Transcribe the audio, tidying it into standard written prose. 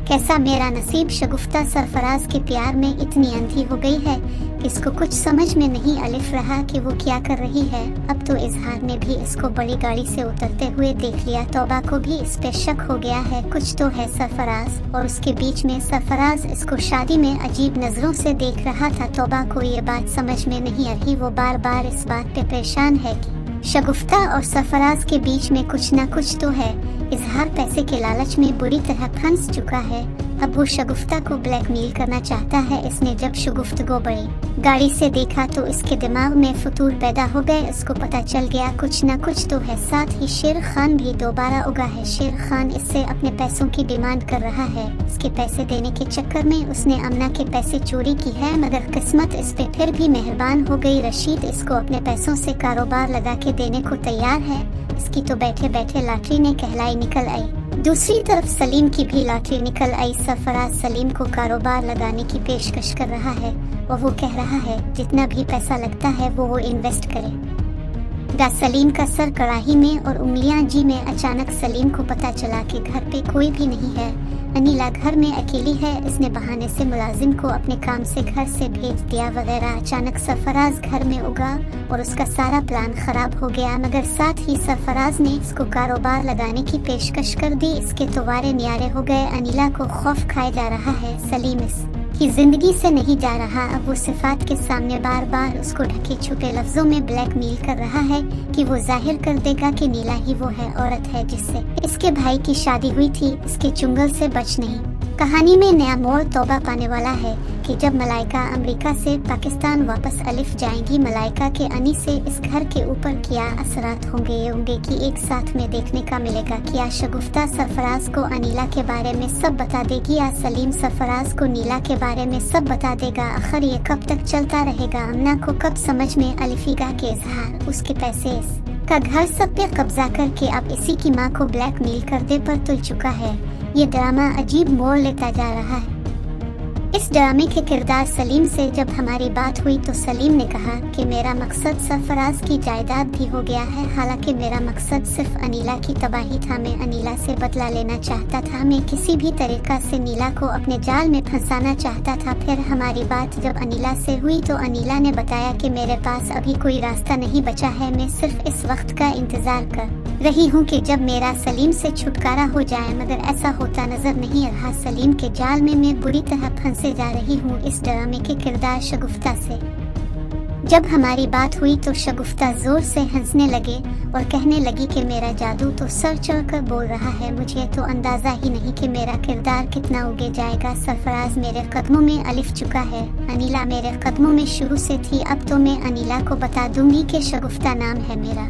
कैसा मेरा नसीब, शगुफ्ता सरफराज के प्यार में इतनी अंधी हो गई है कि इसको कुछ समझ में नहीं अलिफ रहा कि वो क्या कर रही है। अब तो इजहार ने भी इसको बड़ी गाड़ी से उतरते हुए देख लिया। तौबा को भी इस पे शक हो गया है, कुछ तो है सरफराज। और उसके बीच में सरफराज इसको शादी में अजीब नजरों से देख रहा था। तौबा को ये बात समझ में नहीं आ रही। वो बार बार इस बात पे परेशान है कि शगुफ्ता और सरफराज के बीच में कुछ ना कुछ तो है। इजहार पैसे के लालच में बुरी तरह फंस चुका है। अब वो शगुफ्ता को ब्लैकमेल करना चाहता है। इसने जब शगुफ्ता बड़ी गाड़ी से देखा तो इसके दिमाग में फतूर पैदा हो गए। इसको पता चल गया कुछ ना कुछ तो है। साथ ही शेर खान भी दोबारा उगा है। शेर खान इससे अपने पैसों की डिमांड कर रहा है। इसके पैसे देने के चक्कर में उसने अमना के पैसे चोरी की है, मगर किस्मत इस पे फिर भी मेहरबान हो गई। रशीद इसको अपने पैसों से कारोबार लगा के देने को तैयार है। इसकी तो बैठे बैठे लॉटरी ने कहलाई निकल आई। दूसरी तरफ सलीम की भी लॉटरी निकल आई। सरफराज सलीम को कारोबार लगाने की पेशकश कर रहा है और वो कह रहा है जितना भी पैसा लगता है वो इन्वेस्ट करे। सलीम का सर कड़ाही में और उंगलियां जी में। अचानक सलीम को पता चला कि घर पे कोई भी नहीं है। अनीला घर में अकेली है। इसने बहाने से मुलाजिम को अपने काम से घर से भेज दिया वगैरह। अचानक सरफराज घर में उगा और उसका सारा प्लान खराब हो गया, मगर साथ ही सरफराज ने इसको कारोबार लगाने की पेशकश कर दी। इसके तो वारे न्यारे हो गए। अनीला को खौफ खाए जा रहा है। सलीम की जिंदगी से नहीं जा रहा। अब वो सिफात के सामने बार बार उसको ढके छुपे लफ्जों में ब्लैकमेल कर रहा है कि वो जाहिर कर देगा कि नीला ही वो है औरत है जिससे इसके भाई की शादी हुई थी। इसके चुंगल से बच नहीं। कहानी में नया मोड़ तौबा पाने वाला है कि जब मलाइका अमेरिका से पाकिस्तान वापस अलिफ जाएंगी, मलाइका के आने से इस घर के ऊपर क्या असरात होंगे ये होंगे कि एक साथ में देखने का मिलेगा। क्या शगुफ्ता सरफराज को अनीला के बारे में सब बता देगी या सलीम सरफराज को नीला के बारे में सब बता देगा। आखिर ये कब तक चलता रहेगा। अमना को कब समझ में अलिफेगा के इजहार उसके पैसे का घर सब पे कब्जा करके अब इसी की माँ को ब्लैकमेल करने पर तुल चुका है। ये ड्रामा अजीब मोड़ लेता जा रहा है। इस ड्रामे के किरदार सलीम से जब हमारी बात हुई तो सलीम ने कहा कि मेरा मकसद सरफराज की जायदाद भी हो गया है। हालांकि मेरा मकसद सिर्फ अनीला की तबाही था। मैं अनीला से बदला लेना चाहता था। मैं किसी भी तरीका से नीला को अपने जाल में फंसाना चाहता था। फिर हमारी बात जब अनीला से हुई तो अनीला ने बताया कि मेरे पास अभी कोई रास्ता नहीं बचा है। मैं सिर्फ इस वक्त का इंतजार कर रही हूँ कि जब मेरा सलीम से छुटकारा हो जाए, मगर ऐसा होता नजर नहीं रहा। सलीम के जाल में मैं बुरी तरह फंसे जा रही हूँ। इस ड्रामे के किरदार शगुफ्ता से जब हमारी बात हुई तो शगुफ्ता जोर से हंसने लगे और कहने लगी कि मेरा जादू तो सर चढ़कर बोल रहा है। मुझे तो अंदाजा ही नहीं कि मेरा किरदार कितना उगे जाएगा। सरफराज मेरे कदमों में अलिफ चुका है। अनीला मेरे कदमों में शुरू से थी। अब तो मैं अनीला को बता दूंगी कि शगुफ्ता नाम है मेरा।